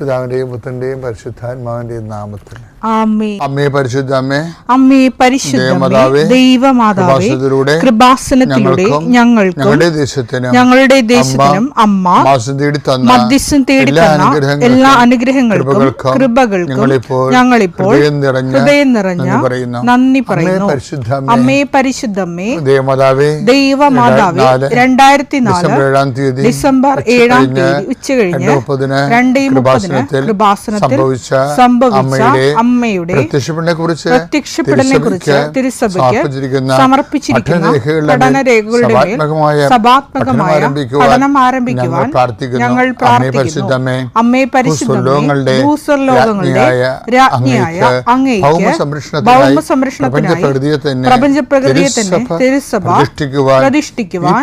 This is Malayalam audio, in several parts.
പിതാവിന്റെയും പുത്രന്റെയും പരിശുദ്ധാത്മാവിന്റെയും നാമത്തിൽ ആമേൻ. അമ്മേ പരിശുദ്ധ അമ്മേ, അമ്മേ പരിശുദ്ധ ദൈവമാതാവേ, കൃപാസനത്തിലൂടെ ഞങ്ങൾക്കും ഞങ്ങളുടെ ദേശത്തിനും അമ്മ മധ്യസ്ഥം തേടി തന്ന എല്ലാ അനുഗ്രഹങ്ങൾക്കും കൃപകൾക്കും ഞങ്ങളിപ്പോൾ ഹൃദയം നിറഞ്ഞ നന്ദി പറയുന്നു. അമ്മേ പരിശുദ്ധമ്മേ, ദൈവമാതാവേ, 2004 ഡിസംബർ 7 ഉച്ചകഴിഞ്ഞ് 2:30 കൃപാസനത്തിൽ സംഭവിച്ച അമ്മയുടെ പ്രത്യക്ഷപ്പെടലിനെ കുറിച്ച് തിരുസഭയ്ക്ക് സമർപ്പിച്ചിരിക്കുന്ന പഠനരേഖകളുടെ മേൽ സഭാത്മകമായ പഠനം ആരംഭിക്കുവാൻ ഞങ്ങൾ പ്രാർത്ഥിക്കുന്നു. അമ്മേ പരിശുദ്ധമേ, ഭൂസ്വർലോകങ്ങളുടെ രാജ്ഞിയായ അങ്ങേയ്ക്ക് ഭൗമസംരക്ഷണത്തിനായി പ്രപഞ്ചപ്രകൃതിയെ തന്നെ തിരുസഭ പ്രതിഷ്ഠിക്കുവാൻ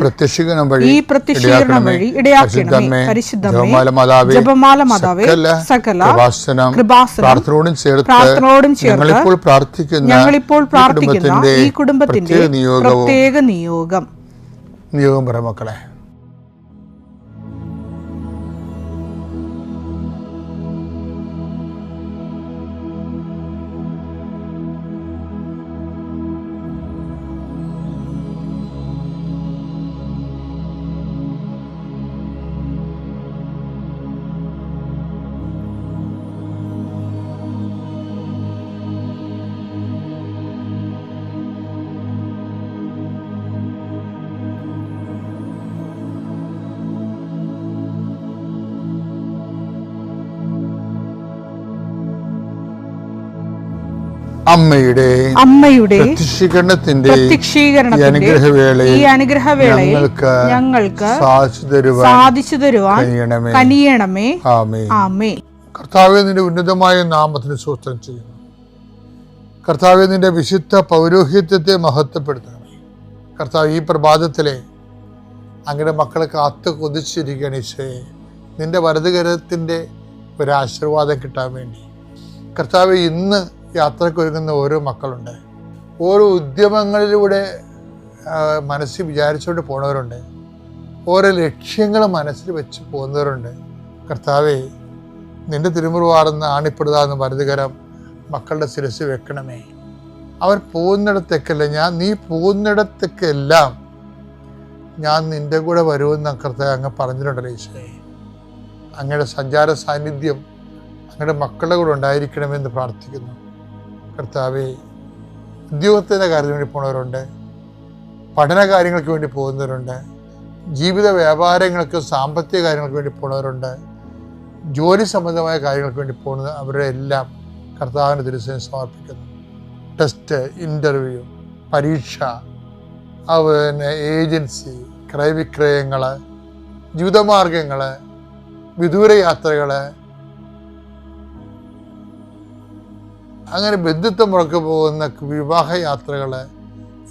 ഈ പ്രത്യക്ഷീകരണം വഴി ഇടയാക്കണമേ. പരിശുദ്ധമേ, ജപമാല മാതാവേ, സകല കൃപാസനം പ്രാർത്ഥനയോടും ചേർത്ത് ഞങ്ങളിപ്പോൾ പ്രാർത്ഥിക്കുന്ന ഈ കുടുംബത്തിന്റെ പ്രത്യേക നിയോഗം പറ മക്കളെ. അമ്മയുടെ പ്രത്യക്ഷീകരണത്തിന്റെ ഈ അനുഗ്രഹവേളയിൽ ഞങ്ങൾക്ക് സാധിച്ചു തരുവാൻ കനിയണമേ. ആമേൻ. കർത്താവേ, നിന്റെ ഉന്നതമായ നാമത്തിന് സ്തോത്രം ചെയ്യുന്നു. കർത്താവേ, നിന്റെ വിശുദ്ധ പൗരോഹിത്യത്തെ മഹത്വപ്പെടുത്തണമേ. കർത്താവ്, ഈ പ്രഭാതത്തിലെ അങ്ങയുടെ മക്കളെ കാത്തു കൊതിച്ചിരിക്കുകയാണ് ഈശോയെ. നിന്റെ വലതുകരത്തിന്റെ ഒരാശീർവാദം കിട്ടാൻ വേണ്ടി കർത്താവേ, ഇന്ന് യാത്രക്കൊരുങ്ങുന്ന ഓരോ മക്കളുണ്ട്. ഓരോ ഉദ്യമങ്ങളിലൂടെ മനസ്സിൽ വിചാരിച്ചുകൊണ്ട് പോണവരുണ്ട്. ഓരോ ലക്ഷ്യങ്ങൾ മനസ്സിൽ വെച്ച് പോകുന്നവരുണ്ട്. കർത്താവേ, നിന്റെ തിരുമുറുവാർന്ന് ആണിപ്പെടുതാന്ന് വലതുകരം മക്കളുടെ ശിരസ് വെക്കണമേ. അവർ പോകുന്നിടത്തേക്കല്ല, നീ പോകുന്നിടത്തേക്കെല്ലാം ഞാൻ നിന്റെ കൂടെ വരുമെന്ന് കർത്താവ് അങ്ങ് പറഞ്ഞിട്ടുണ്ടല്ലോ ഈശോയെ. അങ്ങയുടെ സഞ്ചാര സാന്നിധ്യം അങ്ങയുടെ മക്കളുടെ കൂടെ ഉണ്ടായിരിക്കണമെന്ന് പ്രാർത്ഥിക്കുന്നു. കർത്താവേ, ഉദ്യോഗത്തിൻ്റെ കാര്യത്തിന് വേണ്ടി പോകുന്നവരുണ്ട്, പഠന കാര്യങ്ങൾക്ക് വേണ്ടി പോകുന്നവരുണ്ട്, ജീവിത വ്യാപാരങ്ങൾക്ക് സാമ്പത്തിക കാര്യങ്ങൾക്ക് വേണ്ടി പോകുന്നവരുണ്ട്, ജോലി സംബന്ധമായ കാര്യങ്ങൾക്ക് വേണ്ടി പോകുന്നത് അവരുടെ എല്ലാം കർത്താവിൻ്റെ തിരുസേന സമർപ്പിക്കുന്നു. ടെസ്റ്റ്, ഇൻ്റർവ്യൂ, പരീക്ഷ, അതുപോലെ ഏജൻസി, ക്രയവിക്രയങ്ങൾ, ജീവിതമാർഗങ്ങൾ, വിദൂര യാത്രകൾ, അങ്ങനെ ബന്ധുത്വം മുറക്ക് പോകുന്ന വിവാഹയാത്രകൾ,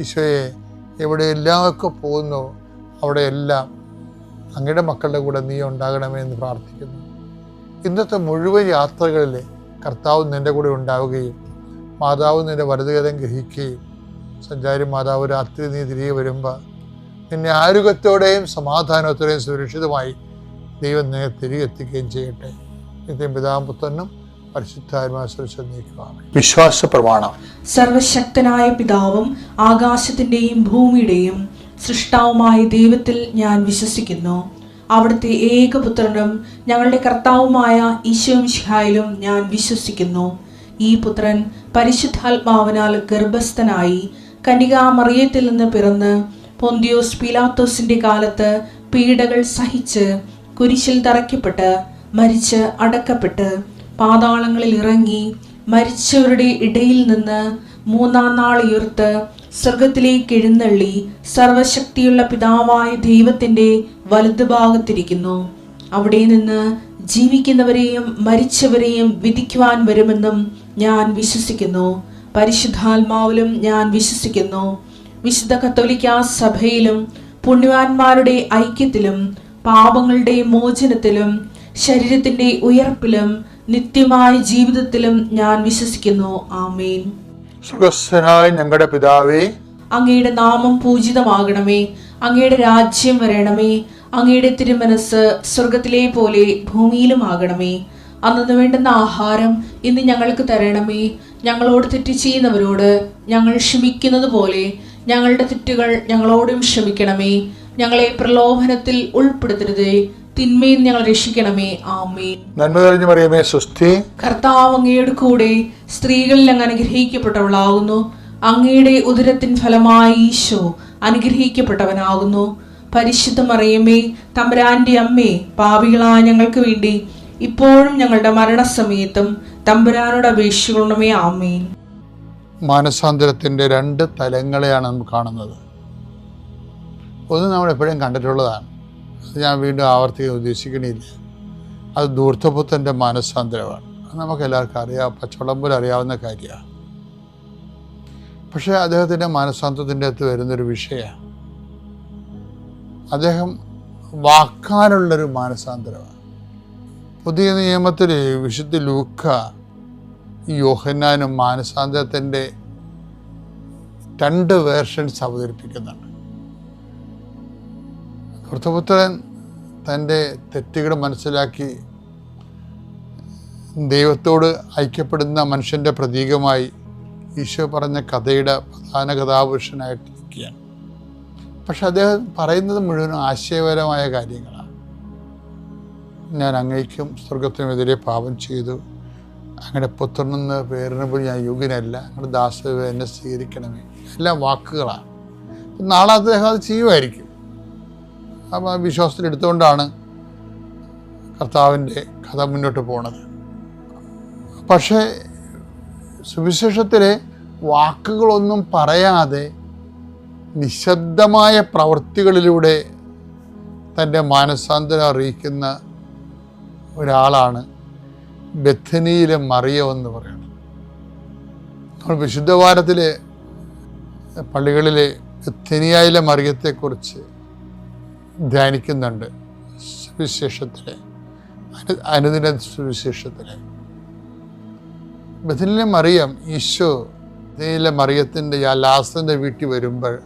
ഈശോയെ എവിടെയെല്ലാമൊക്കെ പോകുന്നു അവിടെയെല്ലാം അങ്ങയുടെ മക്കളുടെ കൂടെ നീ ഉണ്ടാകണമേ എന്ന് പ്രാർത്ഥിക്കുന്നു. ഇന്നത്തെ മുഴുവൻ യാത്രകളിൽ കർത്താവ് നിൻ്റെ കൂടെ ഉണ്ടാവുകയും മാതാവ് നിൻ്റെ വലതുകരം ഗ്രഹിക്കുകയും സഞ്ചാരി മാതാവ് രാത്രി നീ തിരികെ വരുമ്പോൾ നിന്നെ ആരോഗ്യത്തോടെയും സമാധാനത്തോടെയും സുരക്ഷിതമായി ദൈവം നിന്നെ തിരികെ എത്തിക്കുകയും ചെയ്യട്ടെ. നിത്യം പിതാവും പുത്രനും വിശ്വാസ പ്രമാണം. സർവശക്തനായ പിതാവും ആകാശത്തിന്റെയും ഭൂമിയുടെയും സൃഷ്ടാവുമായ ദൈവത്തിൽ ഞാൻ വിശ്വസിക്കുന്നു. അവിടുത്തെ ഏകപുത്രനും ഞങ്ങളുടെ കർത്താവുമായ ഈശോമിശിഹായിലും ഞാൻ വിശ്വസിക്കുന്നു. ഈ പുത്രൻ പരിശുദ്ധാത്മാവിനാൽ ഗർഭസ്ഥനായി കന്യകാമറിയത്തിൽ നിന്ന് പിറന്ന് പൊന്തിയോസ് പീലാത്തോസിന്റെ കാലത്ത് പീഡകൾ സഹിച്ച് കുരിശിൽ തറയ്ക്കപ്പെട്ട് മരിച്ച് അടക്കപ്പെട്ട് പാതാളങ്ങളിൽ ഇറങ്ങി മരിച്ചവരുടെ ഇടയിൽ നിന്ന് 3-ാം നാൾ ഉയർത്ത് സ്വർഗത്തിലേക്ക് എഴുന്നള്ളി സർവശക്തിയുള്ള പിതാവായ ദൈവത്തിന്റെ വലതുഭാഗത്തിരിക്കുന്നു. അവിടെ നിന്ന് ജീവിക്കുന്നവരെയും മരിച്ചവരെയും വിധിക്കുവാൻ വരുമെന്നും ഞാൻ വിശ്വസിക്കുന്നു. പരിശുദ്ധാത്മാവിലും ഞാൻ വിശ്വസിക്കുന്നു. വിശുദ്ധ കത്തോലിക്കാ സഭയിലും പുണ്യവാന്മാരുടെ ഐക്യത്തിലും പാപങ്ങളുടെ മോചനത്തിലും ശരീരത്തിന്റെ ഉയർപ്പിലും നിത്യമായ ജീവിതത്തിലും ഞാൻ വിശ്വസിക്കുന്നു. ആമേൻ. സ്വർഗ്ഗസ്ഥനായ ഞങ്ങളുടെ പിതാവേ, അങ്ങയുടെ നാമം പൂജിതമാകണമേ. അങ്ങയുടെ രാജ്യം വരണമേ. അങ്ങയുടെ തിരുമനസ് സ്വർഗത്തിലെ പോലെ ഭൂമിയിലും ആകണമേ. അന്നു വേണ്ടുന്ന ആഹാരം ഇന്ന് ഞങ്ങൾക്ക് തരണമേ. ഞങ്ങളോട് തെറ്റ് ചെയ്യുന്നവരോട് ഞങ്ങൾ ക്ഷമിക്കുന്നത് പോലെ ഞങ്ങളുടെ തെറ്റുകൾ ഞങ്ങളോടും ക്ഷമിക്കണമേ. ഞങ്ങളെ പ്രലോഭനത്തിൽ ഉൾപ്പെടുത്തരുതേ, തിന്മയിൽ ഞങ്ങൾ രക്ഷിക്കണമേ. ആമേൻ. നന്മ തെളിഞ്ഞു മറിയമേ, സ്വസ്തി. കർത്താവ് അങ്ങയുടെ കൂടെ സ്ത്രീകളിൽ അങ്ങ് അനുഗ്രഹിക്കപ്പെട്ടവളാകുന്നു. അങ്ങയുടെ ഉദരത്തിൻ ഫലമായി ഈശോ അനുഗ്രഹിക്കപ്പെട്ടവനാകുന്നു. പരിശുദ്ധ മറിയമേ, തമ്പുരാന്റെ അമ്മേ, പാപികളായ ഞങ്ങൾക്ക് വേണ്ടി ഇപ്പോഴും ഞങ്ങളുടെ മരണസമയത്തും തമ്പുരാനോട് അപേക്ഷിക്കണമേ. ആമേൻ. മാനസാന്തരത്തിൻ്റെ 2 തലങ്ങളെയാണ് നമ്മൾ കാണുന്നത്. ഒന്ന് നമ്മൾ എപ്പോഴും കണ്ടിട്ടുള്ളതാണ്, അത് ഞാൻ വീണ്ടും ആവർത്തിക്കാൻ ഉദ്ദേശിക്കണില്ല. അത് ധൂർത്തപുത്രൻ്റെ മാനസാന്തരമാണ്. അത് നമുക്ക് എല്ലാവർക്കും അറിയാം, പച്ചവെള്ളം പോലെ അറിയാവുന്ന കാര്യമാണ്. പക്ഷേ അദ്ദേഹത്തിൻ്റെ മാനസാന്തരത്തിൻ്റെ അകത്ത് വരുന്നൊരു വിഷയമാണ്, അദ്ദേഹം വാക്കാലുള്ളൊരു മാനസാന്തരമാണ്. പുതിയ നിയമത്തിൽ വിശുദ്ധ ലൂക്ക യോഹന്നാനും മാനസാന്തരത്തിൻ്റെ 2 വേർഷൻസ് അവതരിപ്പിക്കുന്നുണ്ട്. ധൂർത്തപുത്രൻ തൻ്റെ തെറ്റുകൾ മനസ്സിലാക്കി ദൈവത്തോട് ഐക്യപ്പെടുന്ന മനുഷ്യൻ്റെ പ്രതീകമായി ഈശോ പറഞ്ഞ കഥയുടെ പ്രധാന കഥാപുരുഷനായിട്ടിരിക്കുകയാണ്. പക്ഷെ അദ്ദേഹം പറയുന്നത് മുഴുവനും ആശയപരമായ കാര്യങ്ങളാണ്. ഞാൻ അങ്ങയ്ക്കും സ്വർഗത്തിനുമെതിരെ പാപം ചെയ്തു, അങ്ങയുടെ പുത്രനെന്ന് പേരിന് പോലും ഞാൻ യോഗ്യനല്ല, അങ്ങയുടെ ദാസ എന്നെ സ്വീകരിക്കണമേ, എല്ലാം വാക്കുകളാണ്. നാളെ അദ്ദേഹം അത് ചെയ്യുമായിരിക്കും. അപ്പം ആ വിശ്വാസത്തിലെടുത്തുകൊണ്ടാണ് കർത്താവിൻ്റെ കഥ മുന്നോട്ട് പോണത്. പക്ഷേ സുവിശേഷത്തിലെ വാക്കുകളൊന്നും പറയാതെ നിശബ്ദമായ പ്രവൃത്തികളിലൂടെ തൻ്റെ മാനസാന്തരം അറിയിക്കുന്ന ഒരാളാണ് ബെഥനിയിലെ മറിയം എന്ന് പറയുന്നത്. നമ്മൾ വിശുദ്ധവാരത്തിലെ പള്ളികളിലെ ബെഥനിയയിലെ മറിയത്തെക്കുറിച്ച് ധ്യാനിക്കുന്നുണ്ട്. സുവിശേഷത്തിലെ അനുദിന സുവിശേഷത്തിലെ ബെഥനിയിലെ മറിയം, ഈശോ ബെഥനിയിലെ മറിയത്തിൻ്റെ ലാസറിൻ്റെ വീട്ടിൽ വരുമ്പോൾ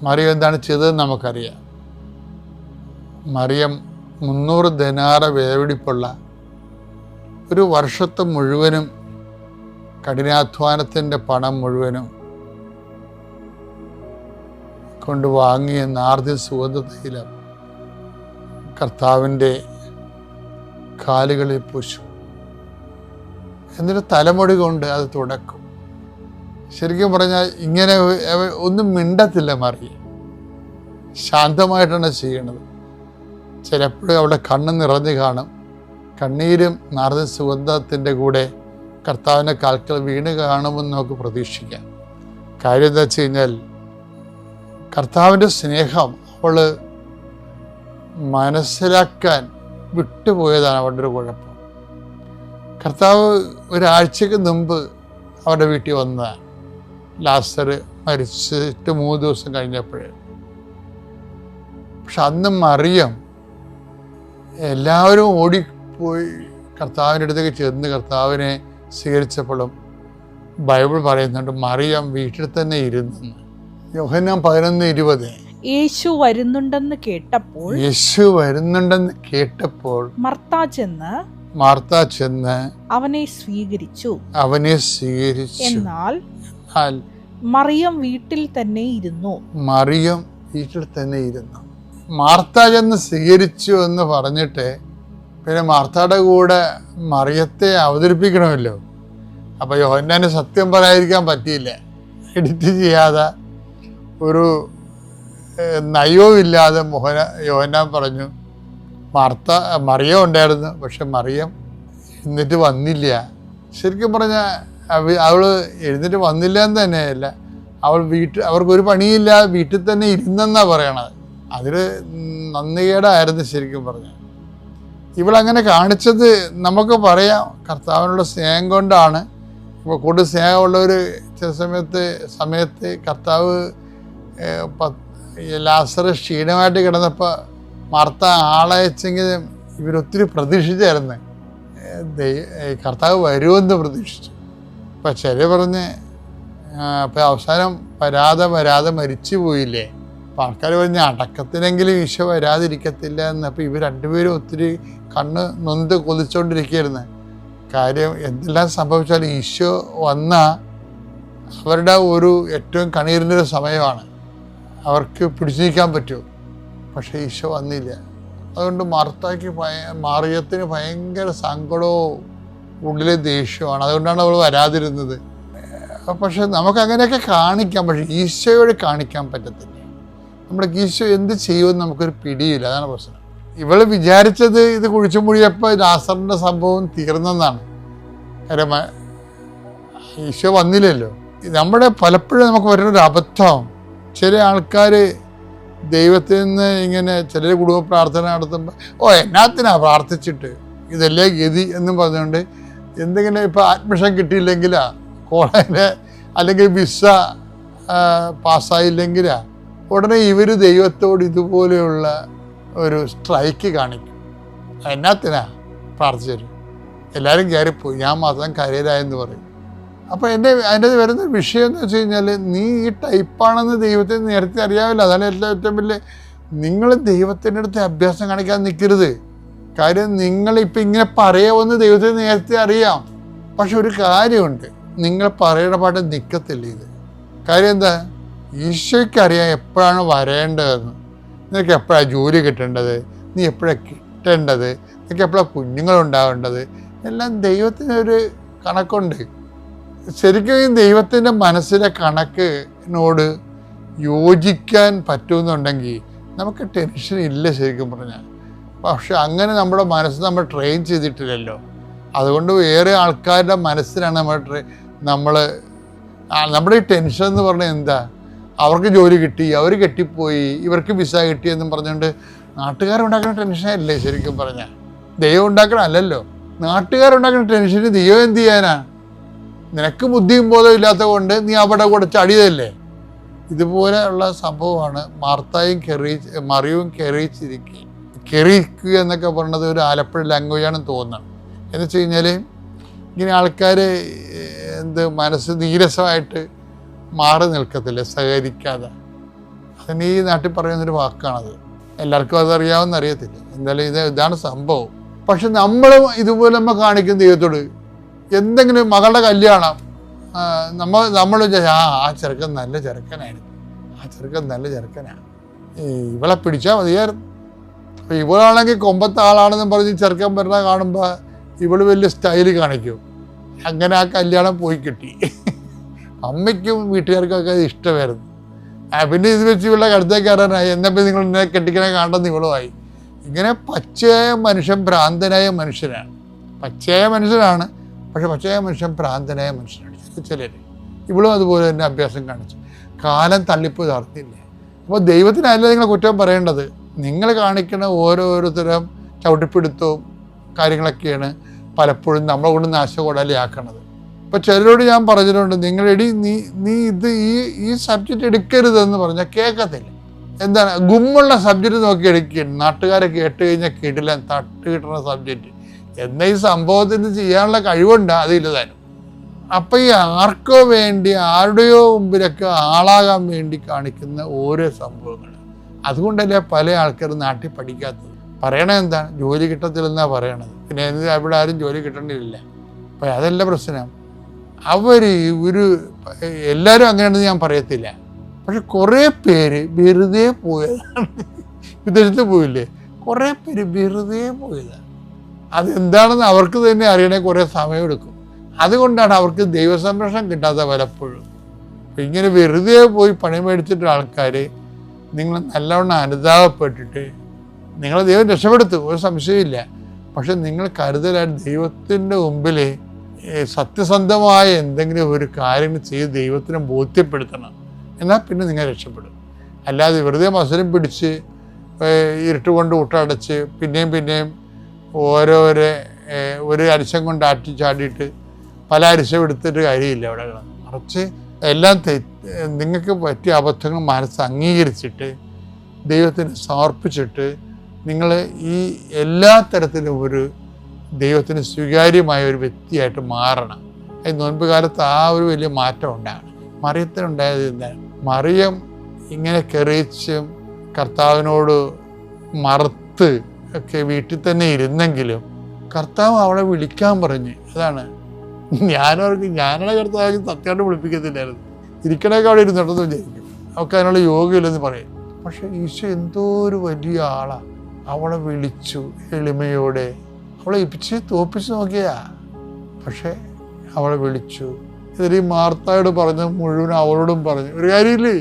മറിയം എന്താണ് ചെയ്തതെന്ന് നമുക്കറിയാം. മറിയം 300 ദിനാറ വിലപിടിപ്പുള്ള ഒരു വർഷത്തെ മുഴുവനും കഠിനാധ്വാനത്തിൻ്റെ പണം മുഴുവനും കൊണ്ട് വാങ്ങിയ നാർദിൻ സുഗന്ധതൈലം കർത്താവിൻ്റെ കാലുകളിൽ പൂശും. എന്നിട്ട് തലമുടി കൊണ്ട് അത് തുടക്കും. ശരിക്കും പറഞ്ഞാൽ ഇങ്ങനെ ഒന്നും മിണ്ടത്തില്ല മറിയം, ശാന്തമായിട്ടാണ് ചെയ്യണത്. ചിലപ്പോഴും അവിടെ കണ്ണ് നിറഞ്ഞു കാണും, കണ്ണീരും നാർദിൻ സുഗന്ധത്തിൻ്റെ കൂടെ കർത്താവിൻ്റെ കാൽക്കൽ വീണ് കാണുമെന്ന് നമുക്ക് പ്രതീക്ഷിക്കാം. കാര്യം എന്താ വെച്ച് കഴിഞ്ഞാൽ കർത്താവിൻ്റെ സ്നേഹം അവൾ മനസ്സിലാക്കാൻ വിട്ടുപോയതാണ് അവളുടെ ഒരു കുഴപ്പം. കർത്താവ് ഒരാഴ്ചക്ക് മുമ്പ് അവരുടെ വീട്ടിൽ വന്നതാണ്. ലാസർ മരിച്ചിട്ട് 3 ദിവസം കഴിഞ്ഞപ്പോഴേ. പക്ഷെ അന്ന് മറിയം എല്ലാവരും ഓടിപ്പോയി കർത്താവിൻ്റെ അടുത്തേക്ക് ചെന്ന് കർത്താവിനെ സ്വീകരിച്ചപ്പോഴും ബൈബിൾ പറയുന്നുണ്ട് മറിയം വീട്ടിൽ തന്നെ ഇരുന്നു. യോഹന്നാൻ 11:20 യേശു വരുന്നുണ്ടെന്ന് കേട്ടപ്പോൾ മാർത്ത ചെന്ന് അവനെ സ്വീകരിച്ചു. എന്നാൽ മറിയം വീട്ടിൽ തന്നെ ഇരുന്നു. മാർത്ത ചെന്ന് സ്വീകരിച്ചു എന്ന് പറഞ്ഞിട്ട് പിന്നെ മാർത്തയുടെ കൂടെ മറിയത്തെ അവതരിപ്പിക്കണമല്ലോ. അപ്പോൾ യോഹന്നാന് സത്യം പറയാതിരിക്കാൻ പറ്റിയില്ല. എഡിറ്റ് ചെയ്യാതെ ഒരു നയവും ഇല്ലാതെ യോഹന്നാൻ പറഞ്ഞു മറിയം ഉണ്ടായിരുന്നു, പക്ഷെ മറിയം എഴുന്നേറ്റ് വന്നില്ല. ശരിക്കും പറഞ്ഞാൽ അവൾ എഴുന്നേറ്റ് വന്നില്ല എന്ന് തന്നെയല്ല, അവർക്കൊരു പണിയില്ല, വീട്ടിൽ തന്നെ ഇരുന്നെന്നാണ് പറയണത്. അതിൽ നന്ദികേടായിരുന്നു ശരിക്കും പറഞ്ഞാൽ. ഇവളങ്ങനെ കാണിച്ചത് നമുക്ക് പറയാം കർത്താവിനുള്ള സ്നേഹം കൊണ്ടാണ്. ഇപ്പോൾ കൂടുതൽ സ്നേഹമുള്ളവർ ചില സമയത്ത് കർത്താവ് ലാസർ ക്ഷീണമായിട്ട് കിടന്നപ്പോൾ മാർത്ത ആളയച്ചെങ്കിൽ ഇവരൊത്തിരി പ്രതീക്ഷിച്ചായിരുന്നു കർത്താവ് വരുമെന്ന് പ്രതീക്ഷിച്ചു. അപ്പം ചില പറഞ്ഞ് അപ്പം അവസാനം വരാതെ മരിച്ചു പോയില്ലേ. അപ്പം ആൾക്കാർ പറഞ്ഞ അടക്കത്തിനെങ്കിലും ഈശോ വരാതിരിക്കത്തില്ല എന്ന്. അപ്പോൾ ഇവർ രണ്ടുപേരും ഒത്തിരി കണ്ണ് നൊന്ത് കൊതിച്ചുകൊണ്ടിരിക്കുകയായിരുന്നു. കാര്യം എന്തെല്ലാം സംഭവിച്ചാലും ഈശോ വന്ന അവരുടെ ഒരു ഏറ്റവും കണ്ണീരിൻ്റെ ഒരു സമയമാണ്. അവർക്ക് പിടിച്ചു നിൽക്കാൻ പറ്റുമോ? പക്ഷേ ഈശോ വന്നില്ല. അതുകൊണ്ട് മറിയത്തിന് ഭയങ്കര സങ്കടവും ഉള്ളിലെ ദേഷ്യമാണ്. അതുകൊണ്ടാണ് അവൾ വരാതിരുന്നത്. പക്ഷെ നമുക്ക് അങ്ങനെയൊക്കെ കാണിക്കാം, പക്ഷെ ഈശോയോട് കാണിക്കാൻ പറ്റത്തില്ല. നമ്മുടെ ഈശോ എന്ത് ചെയ്യുമെന്ന് നമുക്കൊരു പിടിയില്ല. അതാണ് പ്രശ്നം. ഇവൾ വിചാരിച്ചത് ഇത് കുഴിച്ചു മുഴിയപ്പോൾ ലാസറിൻ്റെ സംഭവം തീർന്നെന്നാണ്. കാര്യം ഈശോ വന്നില്ലല്ലോ. നമ്മുടെ പലപ്പോഴും നമുക്ക് വരുന്നൊരു അബദ്ധം, ചില ആൾക്കാർ ദൈവത്തിൽ നിന്ന് ഇങ്ങനെ ചിലർ കുടുംബ പ്രാർത്ഥന നടത്തുമ്പോൾ എന്നാത്തിനാ പ്രാർത്ഥിച്ചിട്ട് ഇതല്ലേ ഗതി എന്നും പറഞ്ഞുകൊണ്ട് എന്തെങ്കിലും ഇപ്പോൾ അഡ്മിഷൻ കിട്ടിയില്ലെങ്കിലാ, കോളേജിൽ അല്ലെങ്കിൽ വിസ പാസ്സായില്ലെങ്കിലാ ഉടനെ ഇവർ ദൈവത്തോട് ഇതുപോലെയുള്ള ഒരു സ്ട്രൈക്ക് കാണിക്കും. എന്നാത്തിനാ പ്രാർത്ഥിച്ചു, എല്ലാവരും കയറിപ്പോയി, ഞാൻ മാത്രം കരയിലായെന്ന് പറയും. അപ്പോൾ അതിൻ്റെ വരുന്ന വിഷയം എന്ന് വെച്ച് കഴിഞ്ഞാൽ, നീ ഈ ടൈപ്പാണെന്ന് ദൈവത്തിന് നേരത്തെ അറിയാമല്ലോ. അതാണ് ഏറ്റവും വലിയ. നിങ്ങൾ ദൈവത്തിൻ്റെ അടുത്ത് അഭ്യാസം കാണിക്കാൻ നിൽക്കരുത്. കാര്യം നിങ്ങളിപ്പോൾ ഇങ്ങനെ പറയാമെന്ന് ദൈവത്തിന് നേരത്തെ അറിയാം. പക്ഷെ ഒരു കാര്യമുണ്ട്, നിങ്ങൾ പറയുന്ന പാട്ട് നിൽക്കത്തില്ല ഇത്. കാര്യം എന്താ? ഈശോയ്ക്ക് അറിയാം എപ്പോഴാണ് വരേണ്ടതെന്ന്. നിനക്ക് എപ്പോഴാണ് ജോലി കിട്ടേണ്ടത്, നീ എപ്പോഴാണ് കിട്ടേണ്ടത്, നിനക്ക് എപ്പോഴാണ് കുഞ്ഞുങ്ങളുണ്ടാവേണ്ടത്, എല്ലാം ദൈവത്തിനൊരു കണക്കുണ്ട്. ശരിക്കും ദൈവത്തിൻ്റെ മനസ്സിലെ കണക്കിനോട് യോജിക്കാൻ പറ്റുമെന്നുണ്ടെങ്കിൽ നമുക്ക് ടെൻഷൻ ഇല്ല ശരിക്കും പറഞ്ഞാൽ. പക്ഷെ അങ്ങനെ നമ്മുടെ മനസ്സ് നമ്മൾ ട്രെയിൻ ചെയ്തിട്ടില്ലല്ലോ. അതുകൊണ്ട് വേറെ ആൾക്കാരുടെ മനസ്സിലാണ് നമ്മുടെ ഈ ടെൻഷൻ എന്ന് പറഞ്ഞാൽ എന്താ? അവർക്ക് ജോലി കിട്ടി, അവർ കെട്ടിപ്പോയി, ഇവർക്ക് വിസ കിട്ടി എന്നും പറഞ്ഞുകൊണ്ട് നാട്ടുകാരുണ്ടാക്കുന്ന ടെൻഷനല്ലേ ശരിക്കും പറഞ്ഞാൽ. ദൈവം ഉണ്ടാക്കണം അല്ലല്ലോ. നാട്ടുകാരുണ്ടാക്കുന്ന ടെൻഷന് ദൈവം എന്ത് ചെയ്യാനാ? നിനക്ക് ബുദ്ധിയും ബോധവും ഇല്ലാത്ത കൊണ്ട് നീ അവിടെ കൂടെ ചടിയതല്ലേ. ഇതുപോലെ ഉള്ള സംഭവമാണ് മറിയവും കെറിയിക്കുക എന്നൊക്കെ പറയുന്നത് ഒരു ആലപ്പുഴ ലാംഗ്വേജാണെന്ന് തോന്നുന്നത്. എന്ന് വെച്ച് കഴിഞ്ഞാൽ ഇങ്ങനെ ആൾക്കാർ മനസ്സ് നീരസമായിട്ട് മാറി നിൽക്കത്തില്ല, സഹകരിക്കാതെ. അതിന് ഈ നാട്ടിൽ പറയുന്നൊരു വാക്കാണത്. എല്ലാവർക്കും അതറിയാമെന്ന് അറിയത്തില്ല. എന്തായാലും ഇതാണ് സംഭവം. പക്ഷെ നമ്മളും ഇതുപോലെ നമ്മൾ കാണിക്കും ദൈവത്തോട്. എന്തെങ്കിലും മകളുടെ കല്യാണം നമ്മൾ ആ ചെറുക്കൻ നല്ല ചെറുക്കനായിരുന്നു, ആ ചെറുക്കൻ നല്ല ചെറുക്കനാണ്, ഇവളെ പിടിച്ചാൽ മതിയായിരുന്നു. അപ്പോൾ ഇവളാണെങ്കിൽ കൊമ്പത്തെ ആളാണെന്ന് പറഞ്ഞ് ചെറുക്കൻ വരുന്ന കാണുമ്പോൾ ഇവൾ വലിയ സ്റ്റൈല് കാണിക്കും. അങ്ങനെ ആ കല്യാണം പോയി കിട്ടി. അമ്മയ്ക്കും വീട്ടുകാർക്കൊക്കെ അത് ഇഷ്ടമായിരുന്നു. പിന്നെ ഇത് വെച്ച് ഇവളുടെ കടുത്തേക്ക് കയറാനായി, എന്നപ്പോൾ നിങ്ങൾ എന്നെ കെട്ടിക്കണേ കാണുന്ന ഇവളുമായി. ഇങ്ങനെ പച്ചയായ മനുഷ്യൻ ഭ്രാന്തനായ മനുഷ്യനാണ്. പച്ചയായ മനുഷ്യനാണ്, പക്ഷെ പച്ചയായ മനുഷ്യൻ ഭ്രാന്തനായ മനുഷ്യനാണ് ചിലർ. ഇവളും അതുപോലെ തന്നെ അഭ്യാസം കാണിച്ചു. കാലം തള്ളിപ്പോയി അറിഞ്ഞില്ല. അപ്പോൾ ദൈവത്തിനല്ല നിങ്ങൾ കുറ്റം പറയേണ്ടത്. നിങ്ങൾ കാണിക്കുന്ന ഓരോരുത്തരും ചവിട്ടിപ്പിടുത്തവും കാര്യങ്ങളൊക്കെയാണ് പലപ്പോഴും നമ്മളെ കൊണ്ട് നാശകോടാലിയാക്കണത്. ഇപ്പോൾ ചിലരോട് ഞാൻ പറഞ്ഞിട്ടുണ്ട്, നീ ഇത് ഈ സബ്ജക്റ്റ് എടുക്കരുതെന്ന് പറഞ്ഞാൽ കേൾക്കത്തില്ല. എന്താണ് ഗുമ്മുള്ള സബ്ജക്റ്റ് നോക്കി എടുക്കുകയാണ്. നാട്ടുകാരെ കേട്ട് കഴിഞ്ഞാൽ കേട്ടില്ല, തട്ട് കിട്ടുന്ന സബ്ജക്റ്റ്. എന്നാൽ ഈ സംഭവത്തിന് ചെയ്യാനുള്ള കഴിവുണ്ട് അതില്ല താനും. അപ്പം ഈ ആർക്കോ വേണ്ടി ആരുടെയോ മുമ്പിലൊക്കെ ആളാകാൻ വേണ്ടി കാണിക്കുന്ന ഓരോ സംഭവങ്ങൾ. അതുകൊണ്ടല്ലേ പല ആൾക്കാരും നാട്ടിൽ പഠിക്കാത്തത്. പറയണത് എന്താണ്? ജോലി കിട്ടത്തില്ലെന്നാണ് പറയണത്. പിന്നെ അവിടെ ആരും ജോലി കിട്ടേണ്ടിയില്ല. അപ്പം അതല്ല പ്രശ്നം. എല്ലാവരും അങ്ങനെയാണെന്ന് ഞാൻ പറയത്തില്ല. പക്ഷെ കുറേ പേര് വെറുതെ പോയതാണ്. വിദേശത്ത് പോയില്ലേ, കുറേ പേര് വെറുതെ പോയതാണ്. അതെന്താണെന്ന് അവർക്ക് തന്നെ അറിയണേ കുറേ സമയമെടുക്കും. അതുകൊണ്ടാണ് അവർക്ക് ദൈവസംരക്ഷണം കിട്ടാത്ത പലപ്പോഴും. അപ്പം ഇങ്ങനെ വെറുതെ പോയി പണി മേടിച്ചിട്ട് ആൾക്കാർ നിങ്ങൾ നല്ലവണ്ണം അനുതാപപ്പെട്ടിട്ട് നിങ്ങളെ ദൈവം രക്ഷപ്പെടുത്തും, ഒരു സംശയമില്ല. പക്ഷെ നിങ്ങൾ കരുതലായിട്ട് ദൈവത്തിൻ്റെ മുമ്പിൽ സത്യസന്ധമായ എന്തെങ്കിലും ഒരു കാര്യം ചെയ്ത് ദൈവത്തിനെ ബോധ്യപ്പെടുത്തണം. എന്നാൽ പിന്നെ നിങ്ങൾ രക്ഷപ്പെടും. അല്ലാതെ വെറുതെ മത്സരം പിടിച്ച് ഇരുട്ട് കൊണ്ട് ഊട്ടടച്ച് പിന്നെയും ഒരു അരിശം കൊണ്ട് ആട്ടിച്ചാടിയിട്ട് പല അരിശം എടുത്തിട്ട് കാര്യമില്ല. അവിടെ മറിച്ച് എല്ലാം നിങ്ങൾക്ക് പറ്റിയ അബദ്ധങ്ങൾ മനസ്സ് അംഗീകരിച്ചിട്ട് ദൈവത്തിന് സമർപ്പിച്ചിട്ട് നിങ്ങൾ ഈ എല്ലാ തരത്തിലും ഒരു ദൈവത്തിന് സ്വീകാര്യമായ ഒരു വ്യക്തിയായിട്ട് മാറണം. നോൻപ് കാലത്ത് ആ ഒരു വലിയ മാറ്റം ഉണ്ടാകണം. മറിയത്തിനുണ്ടായത് എന്താണ്? മറിയം ഇങ്ങനെ കെറിച്ചും കർത്താവിനോട് മറുത്ത് ഒക്കെ വീട്ടിൽ തന്നെ ഇരുന്നെങ്കിലും കർത്താവ് അവളെ വിളിക്കാൻ പറഞ്ഞു. അതാണ് ഞാനാണ് കർത്താവ് സത്യമായിട്ട് വിളിപ്പിക്കത്തില്ലായിരുന്നു, ഇരിക്കണേക്ക് അവിടെ ഇരുന്നിട്ടെന്ന് വിചാരിക്കും, അവൾക്ക് അതിനുള്ള യോഗ്യമില്ലെന്ന് പറയും. പക്ഷെ ഈശോ എന്തോ ഒരു വലിയ ആളാണ്, അവളെ വിളിച്ചു എളിമയോടെ. അവളെ ഇപ്പിച്ച് തോപ്പിച്ച് നോക്കിയാ, പക്ഷെ അവളെ വിളിച്ചു. ഇതിൽ മാർത്തായോട് പറഞ്ഞ മുഴുവൻ അവളോടും പറഞ്ഞു. ഒരു കാര്യമില്ലേ,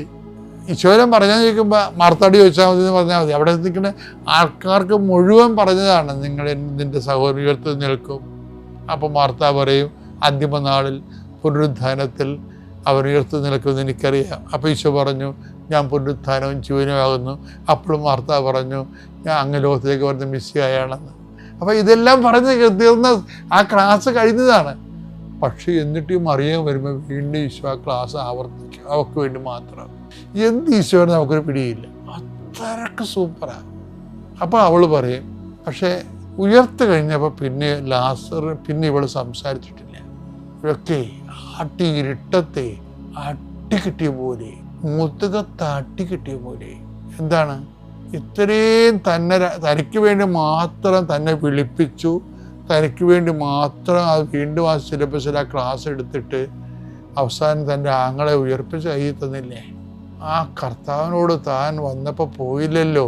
ഈശോരം പറഞ്ഞാൽ ചോദിക്കുമ്പോൾ മാർത്താടി ചോദിച്ചാൽ മതി എന്ന് പറഞ്ഞാൽ മതി. അവിടെ നിൽക്കുന്ന ആൾക്കാർക്ക് മുഴുവൻ പറഞ്ഞതാണ്, നിങ്ങൾ നിൻ്റെ സഹോദരി ഉയർത്തി നിൽക്കും. അപ്പോൾ മാർത്ത പറയും, അന്തിമ നാളിൽ പുനരുത്ഥാനത്തിൽ അവർ ഉയർത്തി നിൽക്കുമെന്ന് എനിക്കറിയാം. അപ്പോൾ ഈശോ പറഞ്ഞു, ഞാൻ പുനരുത്ഥാനവും ജീവനുമാകുന്നു. അപ്പോഴും മാർത്ത പറഞ്ഞു, ഞാൻ അങ്ങ് ലോകത്തിലേക്ക് വരുന്ന മിശിഹായാണെന്ന്. അപ്പോൾ ഇതെല്ലാം പറഞ്ഞ് തീർന്ന ആ ക്ലാസ് കഴിഞ്ഞതാണ്. പക്ഷേ എന്നിട്ട് മറിയം വരുമ്പോൾ വീണ്ടും ഈശോ ആ ക്ലാസ് ആവർത്തിക്കും, അവർക്ക് വേണ്ടി മാത്രം. എന്ത് ഈശോനെ നമുക്കൊരു പിടിയില്ല, അത്രക്ക് സൂപ്പറാണ്. അപ്പോൾ അവൾ പറയും, പക്ഷേ ഉയർത്ത് കഴിഞ്ഞപ്പോൾ പിന്നെ ഇവൾ സംസാരിച്ചിട്ടില്ല. ഇവരൊക്കെ ഇരുട്ടത്തെ അട്ടിക്കിട്ടിയ പോലെ, മുതുകത്ത് കിട്ടിയ പോലെ. എന്താണ്, ഇത്രയും തനിക്ക് വേണ്ടി മാത്രം തന്നെ വിളിപ്പിച്ചു, തനിക്ക് വേണ്ടി മാത്രം അത് വീണ്ടും ആ സിലബസിൽ ആ ക്ലാസ് എടുത്തിട്ട് അവസാനം തൻ്റെ ആങ്ങളെ ഉയർപ്പിച്ച് കൈ തന്നില്ലേ. ആ കർത്താവിനോട് താൻ വന്നപ്പോൾ പോയില്ലല്ലോ,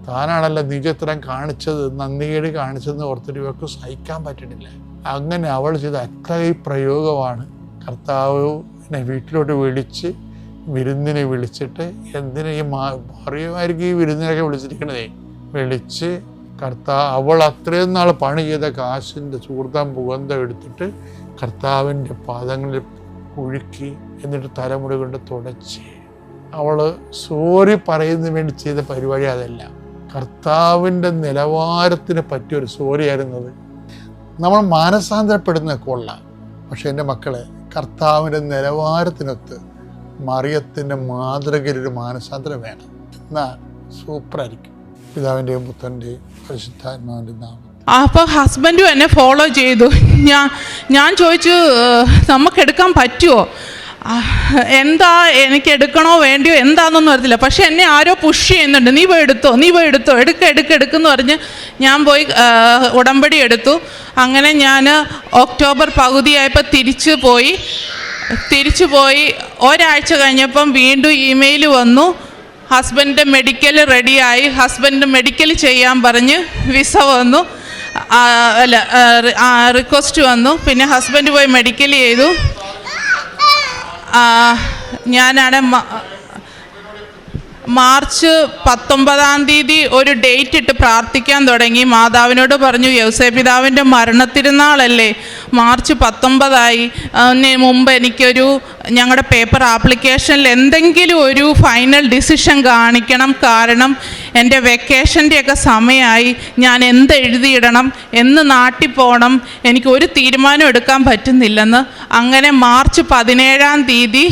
താനാണല്ലോ നിജത്രം കാണിച്ചത്, നന്ദികേട് കാണിച്ചതെന്ന് ഓർത്തിട്ട് ഇവർക്ക് സഹിക്കാൻ പറ്റണില്ല. അങ്ങനെ അവൾ ചെയ്ത അക്കൈ പ്രയോഗമാണ് കർത്താവിനെ വീട്ടിലോട്ട് വിളിച്ച് വിരുന്നിനെ വിളിച്ചിട്ട്, എന്തിനാ ഈ മറിയമായിരിക്കും ഈ വിരുന്നിനൊക്കെ വിളിച്ചിരിക്കണതേ, വിളിച്ച് അവൾ അത്രയും നാൾ പണി ചെയ്ത കാശിൻ്റെ സുഹൃത്താൻ പുകന്തം എടുത്തിട്ട് കർത്താവിൻ്റെ പാദങ്ങളിൽ ഒഴുക്കി, എന്നിട്ട് തലമുടി കൊണ്ട് തുടച്ച്. അവൾ സോറി പറയുന്നതിന് വേണ്ടി ചെയ്ത പരിപാടി അതല്ല, കർത്താവിൻ്റെ നിലവാരത്തിന് പറ്റിയൊരു സോറി ആയിരുന്നത്. നമ്മൾ മാനസാന്തരപ്പെടുന്ന കൊള്ളാം, പക്ഷെ എൻ്റെ മക്കളെ, കർത്താവിൻ്റെ നിലവാരത്തിനൊത്ത് മറിയത്തിൻ്റെ മാതൃകയിലൊരു മാനസാന്തരം വേണം. എന്നാൽ സൂപ്പറായിരിക്കും. പിതാവിൻ്റെയും പുത്രൻ്റെയും പരിശുദ്ധാത്മാവിൻ്റെ നാമം. അപ്പോൾ ഹസ്ബൻഡും എന്നെ ഫോളോ ചെയ്തു. ഞാൻ ചോദിച്ചു, നമുക്കെടുക്കാൻ പറ്റുമോ, എന്താ എനിക്ക് എടുക്കണോ വേണ്ടിയോ എന്താണെന്നൊന്നും അറിയത്തില്ല. പക്ഷെ എന്നെ ആരോ പുഷ് ചെയ്യുന്നുണ്ട്, നീ പോയി എടുത്തോ എടുക്കെന്ന് പറഞ്ഞ് ഞാൻ പോയി ഉടമ്പടി എടുത്തു. അങ്ങനെ ഞാൻ ഒക്ടോബർ പകുതിയായപ്പോൾ തിരിച്ചു പോയി. ഒരാഴ്ച കഴിഞ്ഞപ്പം വീണ്ടും ഇമെയിൽ വന്നു, ഹസ്ബൻഡിൻ്റെ മെഡിക്കൽ റെഡിയായി, ഹസ്ബൻഡ് മെഡിക്കൽ ചെയ്യാൻ പറഞ്ഞ് വിസ വന്നു, റിക്വസ്റ്റ് വന്നു. പിന്നെ ഹസ്ബൻഡ് പോയി മെഡിക്കൽ ചെയ്തു. ഞാനാണ് മാർച്ച് 19 ഒരു ഡേറ്റ് ഇട്ട് പ്രാർത്ഥിക്കാൻ തുടങ്ങി. മാതാവിനോട് പറഞ്ഞു, യൗസേപിതാവിൻ്റെ മരണത്തിരുന്നാളല്ലേ, മാർച്ച് 19 മുമ്പ് എനിക്കൊരു ഞങ്ങളുടെ പേപ്പർ ആപ്ലിക്കേഷനിൽ എന്തെങ്കിലും ഒരു ഫൈനൽ ഡിസിഷൻ കാണിക്കണം. കാരണം എൻ്റെ വെക്കേഷൻ്റെയൊക്കെ സമയമായി, ഞാൻ എന്ത് എഴുതിയിടണം, എന്ന് നാട്ടിൽ പോകണം, എനിക്ക് ഒരു തീരുമാനം എടുക്കാൻ പറ്റുന്നില്ലെന്ന്. അങ്ങനെ മാർച്ച് 17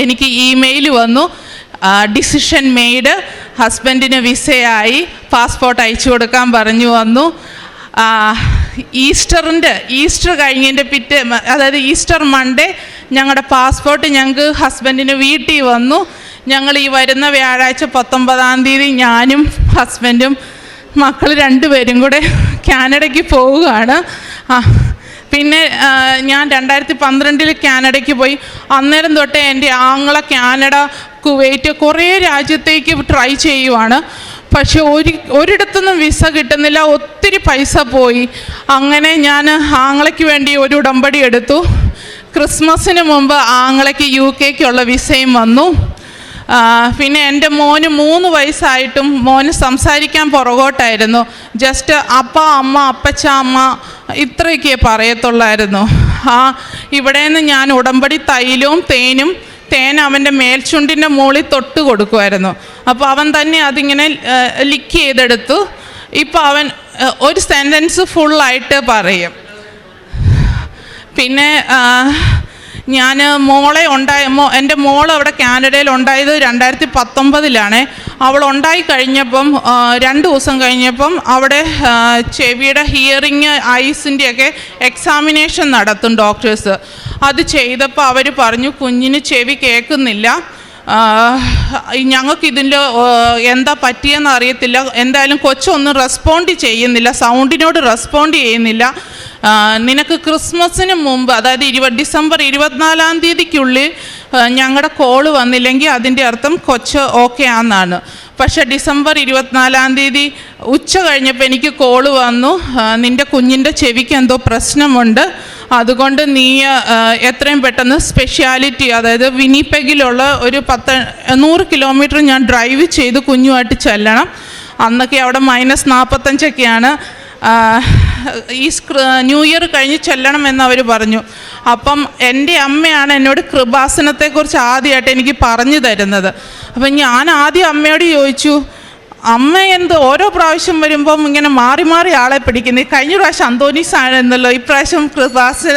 എനിക്ക് ഇമെയിൽ വന്നു, ഡിസിഷൻ മെയ്ഡ്, ഹസ്ബൻഡിന് വിസയായി, പാസ്പോർട്ട് അയച്ചു കൊടുക്കാൻ പറഞ്ഞു വന്നു. ഈസ്റ്റർ കഴിഞ്ഞതിൻ്റെ അതായത് ഈസ്റ്റർ മൺഡേ ഞങ്ങളുടെ പാസ്പോർട്ട് ഞങ്ങൾക്ക് ഹസ്ബൻഡിന് വീട്ടിൽ വന്നു. ഞങ്ങൾ ഈ വരുന്ന വ്യാഴാഴ്ച 19 ഞാനും ഹസ്ബൻഡും മക്കൾ 2 പേരും കൂടെ കാനഡയ്ക്ക് പോവുകയാണ്. പിന്നെ ഞാൻ 2012 കാനഡയ്ക്ക് പോയി. അന്നേരം തൊട്ടേ എൻ്റെ ആങ്ങള കാനഡ, കുവൈറ്റ് കുറേ രാജ്യത്തേക്ക് ട്രൈ ചെയ്യുവാണ്. പക്ഷെ ഒരിടത്തുനിന്നും വിസ കിട്ടുന്നില്ല, ഒത്തിരി പൈസ പോയി. അങ്ങനെ ഞാൻ ആങ്ങളയ്ക്ക് വേണ്ടി ഒരു ഉടമ്പടി എടുത്തു. ക്രിസ്മസിന് മുമ്പ് ആങ്ങളയ്ക്ക് UK വിസയും വന്നു. പിന്നെ എൻ്റെ മോന് 3 വയസ്സായിട്ടും മോന് സംസാരിക്കാൻ പുറകോട്ടായിരുന്നു. ജസ്റ്റ് അപ്പ അമ്മ, അപ്പച്ച അമ്മ ഇത്രയൊക്കെ പറയത്തുള്ളായിരുന്നു. ഇവിടെ നിന്ന് ഞാൻ ഉടമ്പടി തൈലവും തേൻ അവൻ്റെ മേൽച്ചുണ്ടിൻ്റെ മുകളിൽ തൊട്ട് കൊടുക്കുമായിരുന്നു. അപ്പോൾ അവൻ തന്നെ അതിങ്ങനെ ലിക്ക് ചെയ്തെടുത്തു. ഇപ്പോൾ അവൻ ഒരു സെൻറ്റൻസ് ഫുള്ളായിട്ട് പറയും. പിന്നെ ഞാൻ എൻ്റെ മോൾ അവിടെ കാനഡയിൽ ഉണ്ടായത് 2019 അവൾ ഉണ്ടായി കഴിഞ്ഞപ്പം 2 ദിവസം കഴിഞ്ഞപ്പം അവിടെ ചെവിയുടെ ഹിയറിങ്, ഐസിൻ്റെയൊക്കെ എക്സാമിനേഷൻ നടത്തും ഡോക്ടേഴ്സ്. അത് ചെയ്തപ്പോൾ അവർ പറഞ്ഞു, കുഞ്ഞിന് ചെവി കേൾക്കുന്നില്ല, ഞങ്ങൾക്ക് ഇതിൻ്റെ എന്താ പറ്റിയെന്ന് അറിയത്തില്ല. എന്തായാലും കൊച്ചൊന്നും റെസ്പോണ്ട് ചെയ്യുന്നില്ല, സൗണ്ടിനോട് റെസ്പോണ്ട് ചെയ്യുന്നില്ല. നിനക്ക് ക്രിസ്മസിന് മുമ്പ്, അതായത് ഡിസംബർ 24-ാം തീയതിക്കുള്ളിൽ ഞങ്ങളുടെ കോള് വന്നില്ലെങ്കിൽ അതിൻ്റെ അർത്ഥം കൊച്ച് ഓക്കെ ആണെന്നാണ്. പക്ഷേ ഡിസംബർ 24-ാം തീയതി ഉച്ച കഴിഞ്ഞപ്പോൾ എനിക്ക് കോള് വന്നു, നിൻ്റെ കുഞ്ഞിൻ്റെ ചെവിക്ക് എന്തോ പ്രശ്നമുണ്ട്, അതുകൊണ്ട് നീ എത്രയും പെട്ടെന്ന് സ്പെഷ്യാലിറ്റി, അതായത് വിനിപെഗിലുള്ള ഒരു 100 കിലോമീറ്റർ ഞാൻ ഡ്രൈവ് ചെയ്ത് കുഞ്ഞുമായിട്ട് ചെല്ലണം. അന്നൊക്കെ അവിടെ -45ഒക്കെയാണ്. ഈ ന്യൂ ഇയർ കഴിഞ്ഞ് ചെല്ലണമെന്ന് അവർ പറഞ്ഞു. അപ്പം എൻ്റെ അമ്മയാണ് എന്നോട് കൃപാസനത്തെക്കുറിച്ച് ആദ്യമായിട്ട് എനിക്ക് പറഞ്ഞു തരുന്നത്. അപ്പം ഞാൻ ആദ്യം അമ്മയോട് ചോദിച്ചു, അമ്മ എന്ത് ഓരോ പ്രാവശ്യം വരുമ്പം ഇങ്ങനെ മാറി മാറി ആളെ പിടിക്കുന്നത്, കഴിഞ്ഞ പ്രാവശ്യം അന്തോണീസ് ആണെന്നല്ലോ, ഇപ്രാവശ്യം കൃപാസന.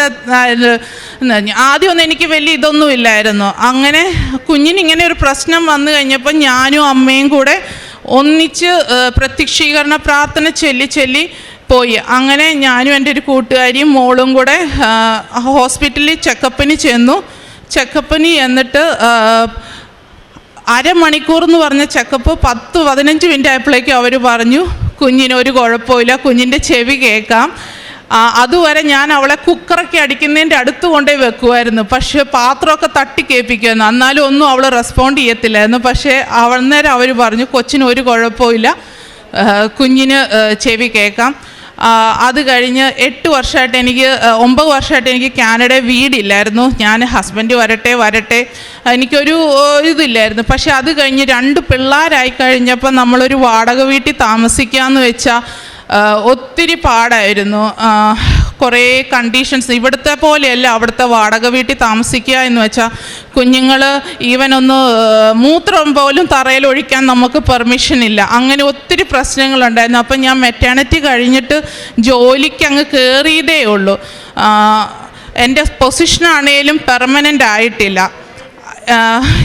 ആദ്യമൊന്നും എനിക്ക് വലിയ ഇതൊന്നും ഇല്ലായിരുന്നു. അങ്ങനെ കുഞ്ഞിനിങ്ങനെ ഒരു പ്രശ്നം വന്നു കഴിഞ്ഞപ്പോൾ ഞാനും അമ്മയും കൂടെ ഒന്നിച്ച് പ്രത്യക്ഷീകരണ പ്രാർത്ഥന ചൊല്ലി പോയി. അങ്ങനെ ഞാനും എൻ്റെ ഒരു കൂട്ടുകാരിയും മോളും കൂടെ ഹോസ്പിറ്റലിൽ ചെക്കപ്പിന് ചെന്നു. ചെക്കപ്പിന് എന്നിട്ട് അരമണിക്കൂർ എന്ന് പറഞ്ഞ ചെക്കപ്പ് 10-15 മിനിറ്റ് ആയപ്പോഴേക്കും അവർ പറഞ്ഞു കുഞ്ഞിനൊരു കുഴപ്പമില്ല, കുഞ്ഞിൻ്റെ ചെവി കേൾക്കാം. അതുവരെ ഞാൻ അവളെ കുക്കറൊക്കെ അടിക്കുന്നതിൻ്റെ അടുത്ത് കൊണ്ടേ വെക്കുമായിരുന്നു. പക്ഷേ പാത്രമൊക്കെ തട്ടി കേൾപ്പിക്കുമായിരുന്നു, എന്നാലും ഒന്നും അവൾ റെസ്പോണ്ട് ചെയ്യത്തില്ലായിരുന്നു. പക്ഷേ അന്നേരം അവർ പറഞ്ഞു കൊച്ചിന് ഒരു കുഴപ്പമില്ല, കുഞ്ഞിന് ചെവി കേൾക്കാം. അത് കഴിഞ്ഞ് 8 വർഷമായിട്ട് 9 വർഷമായിട്ട് എനിക്ക് കാനഡയിൽ വീടില്ലായിരുന്നു. ഞാൻ ഹസ്ബൻഡ് വരട്ടെ എനിക്കൊരു ഇതില്ലായിരുന്നു. പക്ഷെ അത് കഴിഞ്ഞ് 2 പിള്ളേരായി കഴിഞ്ഞപ്പോൾ നമ്മളൊരു വാടക വീട്ടിൽ താമസിക്കാമെന്ന് വെച്ചാൽ ഒത്തിരി പാടായിരുന്നു. കുറേ കണ്ടീഷൻസ്, ഇവിടുത്തെ പോലെയല്ല അവിടുത്തെ വാടക വീട്ടിൽ താമസിക്കുക എന്ന് വെച്ചാൽ കുഞ്ഞുങ്ങൾ ഈവനൊന്ന് മൂത്രം പോലും തറയിൽ ഒഴിക്കാൻ നമുക്ക് പെർമിഷൻ ഇല്ല. അങ്ങനെ ഒത്തിരി പ്രശ്നങ്ങളുണ്ടായിരുന്നു. അപ്പം ഞാൻ മെറ്റേണിറ്റി കഴിഞ്ഞിട്ട് ജോലിക്ക് അങ്ങ് കയറിയതേ ഉള്ളൂ. എൻ്റെ പൊസിഷനാണേലും പെർമനൻ്റ് ആയിട്ടില്ല.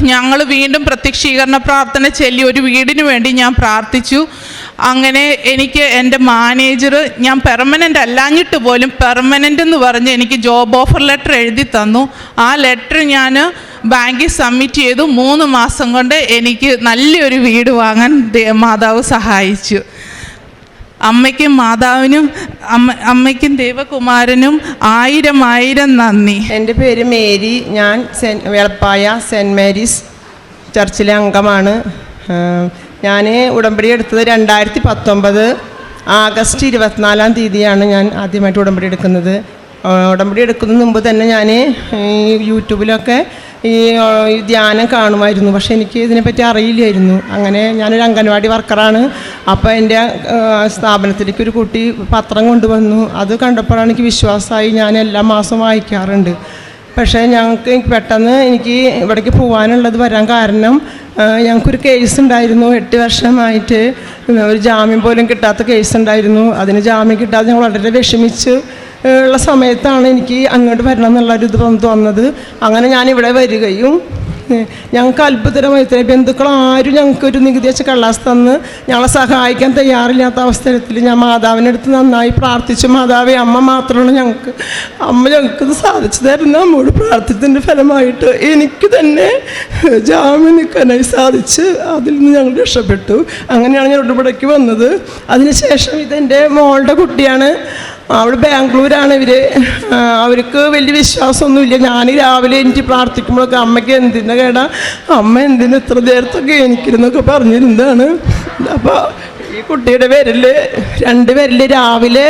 ഞങ്ങൾ വീണ്ടും പ്രത്യക്ഷീകരണ പ്രാർത്ഥന ചൊല്ലി ഒരു വീടിന് വേണ്ടി ഞാൻ പ്രാർത്ഥിച്ചു. അങ്ങനെ എനിക്ക് എൻ്റെ മാനേജർ, ഞാൻ പെർമനൻ്റ് അല്ലാഞ്ഞിട്ട് പോലും പെർമനൻ്റ് എന്ന് പറഞ്ഞ് എനിക്ക് ജോബ് ഓഫർ ലെറ്റർ എഴുതി തന്നു. ആ ലെറ്റർ ഞാൻ ബാങ്കിൽ സബ്മിറ്റ് ചെയ്തു. 3 മാസം കൊണ്ട് എനിക്ക് നല്ലൊരു വീട് വാങ്ങാൻ മാതാവ് സഹായിച്ചു. അമ്മയ്ക്കും മാതാവിനും അമ്മയ്ക്കും ദേവകുമാരനും 1000 നന്ദി. എൻ്റെ പേര് മേരി. ഞാൻ വെളപ്പായ സെൻറ്റ് മേരീസ് ചർച്ചിലെ അംഗമാണ്. ഞാൻ ഉടമ്പടി എടുത്തത് 2019 ആഗസ്റ്റ് 24-ാം തീയതിയാണ് ഞാൻ ആദ്യമായിട്ട് ഉടമ്പടി എടുക്കുന്നത്. ഉടമ്പടി എടുക്കുന്നതിന് മുമ്പ് തന്നെ ഞാൻ യൂട്യൂബിലൊക്കെ ഈ ധ്യാനം കാണുമായിരുന്നു. പക്ഷേ എനിക്ക് ഇതിനെപ്പറ്റി അറിയില്ലായിരുന്നു. അങ്ങനെ ഞാനൊരു അംഗൻവാടി വർക്കറാണ്. അപ്പോൾ എൻ്റെ സ്ഥാപനത്തിലേക്ക് ഒരു കുട്ടി പത്രം കൊണ്ടുവന്നു. അത് കണ്ടപ്പോഴാണ് എനിക്ക് വിശ്വാസമായി. ഞാൻ എല്ലാ മാസവും വായിക്കാറുണ്ട്. പക്ഷേ പെട്ടെന്ന് എനിക്ക് ഇവിടേക്ക് പോകാനുള്ളത് വരാൻ കാരണം ഞങ്ങൾക്കൊരു കേസ് ഉണ്ടായിരുന്നു. 8 വർഷമായിട്ട് ഒരു ജാമ്യം പോലും കിട്ടാത്ത കേസ് ഉണ്ടായിരുന്നു. അതിന് ജാമ്യം കിട്ടാതെ ഞങ്ങൾ വളരെ വിഷമിച്ച് ഉള്ള സമയത്താണ് എനിക്ക് അങ്ങോട്ട് വരണം എന്നുള്ളൊരു ഇത് തോന്നുന്നത്. അങ്ങനെ ഞാനിവിടെ വരികയും ഞങ്ങൾക്ക് അത്ഭുതകരമായി ബന്ധുക്കൾ ആരും ഞങ്ങൾക്കൊരു നികുതി വെച്ച കള്ളാസ് തന്ന് ഞങ്ങളെ സഹായിക്കാൻ തയ്യാറില്ലാത്ത അവസരത്തിൽ ഞാൻ മാതാവിനടുത്ത് നന്നായി പ്രാർത്ഥിച്ചു. മാതാവേ, അമ്മ മാത്രമാണ് ഞങ്ങൾക്കിത് സാധിച്ചു തരുന്ന അമ്മയോട് പ്രാർത്ഥിച്ചതിൻ്റെ ഫലമായിട്ട് എനിക്ക് തന്നെ ജാമ്യം നിൽക്കാനായി സാധിച്ച് അതിൽ നിന്ന് ഞങ്ങൾ രക്ഷപ്പെട്ടു. അങ്ങനെയാണ് ഞാൻ ഇവിടേക്ക് വന്നത്. അതിനുശേഷം ഇതെൻ്റെ മോളുടെ കുട്ടിയാണ്. അവൾ ബാംഗ്ലൂരാണ്. അവർക്ക് വലിയ വിശ്വാസമൊന്നുമില്ല. ഞാൻ രാവിലെ എനിക്ക് പ്രാർത്ഥിക്കുമ്പോഴൊക്കെ അമ്മയ്ക്ക് എന്തിൻ്റെ കേടാ, അമ്മ എന്തിന് ഇത്ര നേരത്തൊക്കെ എനിക്കിരുന്നൊക്കെ പറഞ്ഞിരുന്നതാണ്. അപ്പോൾ ഈ കുട്ടിയുടെ രണ്ട് വിരൽ രാവിലെ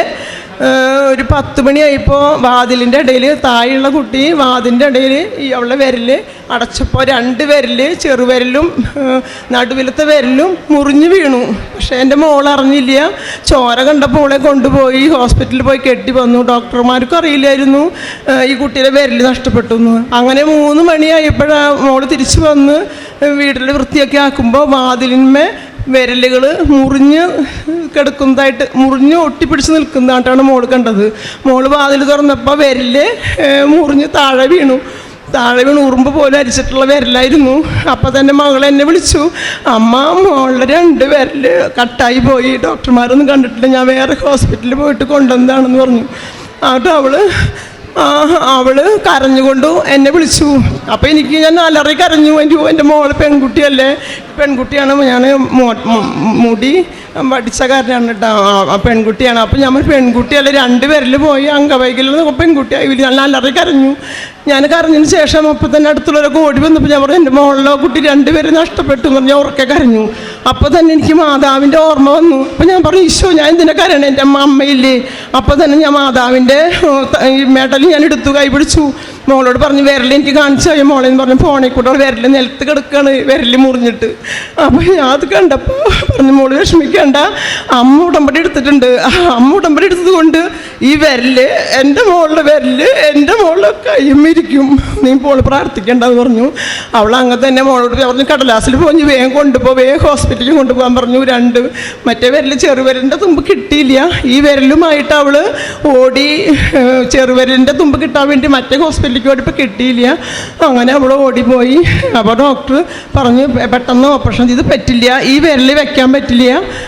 ഒരു 10 മണിയായപ്പോൾ വാതിലിൻ്റെ ഇടയിൽ താഴെയുള്ള കുട്ടി വാതിലിൻ്റെ ഇടയിൽ അവളുടെ വിരൽ അടച്ചപ്പോൾ 2 വിരൽ ചെറുവിരലും നടുവിലത്തെ വിരലും മുറിഞ്ഞു വീണു. പക്ഷേ എൻ്റെ മോൾ അറിഞ്ഞില്ല. ചോര കണ്ടപ്പോൾ അവളെ കൊണ്ടുപോയി ഹോസ്പിറ്റലിൽ പോയി കെട്ടി വന്നു. ഡോക്ടർമാർക്കും അറിയില്ലായിരുന്നു ഈ കുട്ടിയുടെ വിരൽ നഷ്ടപ്പെട്ടു എന്ന്. അങ്ങനെ 3 മണിയായപ്പോഴാണ് മോൾ തിരിച്ചു വന്ന് വീട്ടിൽ വൃത്തിയൊക്കെ ആക്കുമ്പോൾ വാതിലിന്മേ വിരലുകൾ മുറിഞ്ഞ് കിടക്കുന്നതായിട്ട്, മുറിഞ്ഞ് ഒട്ടിപ്പിടിച്ച് നിൽക്കുന്നതായിട്ടാണ് മോൾ കണ്ടത്. മോൾ വാതിൽ തുറന്നപ്പോൾ വിരല് മുറിഞ്ഞ് താഴെ വീണു. ഉറുമ്പ് പോലെ അരിച്ചിട്ടുള്ള വിരലായിരുന്നു. അപ്പോൾ തന്നെ മകൾ എന്നെ വിളിച്ചു, അമ്മ മോളുടെ 2 വിരൽ കട്ടായി പോയി, ഡോക്ടർമാരൊന്നും കണ്ടിട്ടില്ല, ഞാൻ വേറെ ഹോസ്പിറ്റലിൽ പോയിട്ട് കൊണ്ടുവന്നതാണെന്ന് പറഞ്ഞു. എന്നിട്ട് അവള് കരഞ്ഞുകൊണ്ട് എന്നെ വിളിച്ചു. അപ്പോൾ ഞാൻ അലറി കരഞ്ഞു. എൻ്റെ മോള് പെൺകുട്ടിയാണ്, ഞാൻ മുടി പഠിച്ച കാരനാണ് കേട്ടോ, പെൺകുട്ടിയാണ്. അപ്പോൾ ഞാൻ പെൺകുട്ടിയല്ല, 2 പേരിൽ പോയി അംഗവൈകല്യം പെൺകുട്ടിയായി. ഞാൻ അലറി കരഞ്ഞു. ഞാൻ കരഞ്ഞതിന് ശേഷം അപ്പോൾ തന്നെ അടുത്തുള്ളവരൊക്കെ ഓടി വന്നപ്പോൾ ഞാൻ പറഞ്ഞു എൻ്റെ മോളിലോ കുട്ടി 2 പേര് നഷ്ടപ്പെട്ടു എന്ന് പറഞ്ഞാൽ ഉറക്കെ കരഞ്ഞു. അപ്പോൾ തന്നെ എനിക്ക് മാതാവിൻ്റെ ഓർമ്മ വന്നു. അപ്പോൾ ഞാൻ പറഞ്ഞു ഈശോ ഞാൻ എന്തിനാ കരയണേ, എൻ്റെ അമ്മയില്ലേ. അപ്പോൾ തന്നെ ഞാൻ മാതാവിൻ്റെ ഈ മെഡൽ ഞാൻ എടുത്തു, കൈ പിടിച്ചു. മോളോട് പറഞ്ഞു വിരൽ എനിക്ക് കാണിച്ചു മോളെന്ന് പറഞ്ഞു. ഫോണിൽ കൂടെ വിരൽ നിലത്ത് കിടക്കുകയാണ്, വിരൽ മുറിഞ്ഞിട്ട്. അപ്പോൾ ഞാൻ അത് കണ്ടപ്പോൾ പറഞ്ഞു മോള് വിഷമിക്കേണ്ട, അമ്മ ഉടമ്പടി എടുത്തിട്ടുണ്ട്. അമ്മ ഉടമ്പടി എടുത്തത് കൊണ്ട് ഈ വിരല് എൻ്റെ മോളുടെ വിരല് എൻ്റെ മോളുടെ കയ്യുമിരിക്കും, നീ പോള് പ്രാർത്ഥിക്കേണ്ടെന്ന് പറഞ്ഞു. അവൾ അങ്ങനെ തന്നെ മോളോട് പറഞ്ഞു കടലാസിൽ പോയി വേഗം കൊണ്ടുപോ, വേഗം ഹോസ്പിറ്റലിൽ കൊണ്ടുപോകാൻ പറഞ്ഞു. 2 മറ്റേ വിരൽ ചെറുവിരലിൻ്റെ തുമ്പ് കിട്ടിയില്ല. ഈ വിരലുമായിട്ട് അവൾ ഓടി, ചെറുവിരലിൻ്റെ തുമ്പ് കിട്ടാൻ വേണ്ടി മറ്റേ ഹോസ്പിറ്റലിലേക്ക് ഓടിപ്പോൾ കിട്ടിയില്ല. അങ്ങനെ അവൾ ഓടിപ്പോയി. അപ്പോൾ ഡോക്ടർ പറഞ്ഞു പെട്ടെന്ന് ഓപ്പറേഷൻ ചെയ്ത് പറ്റില്ല, ഈ വിരൽ വെക്കാൻ പറ്റില്ല,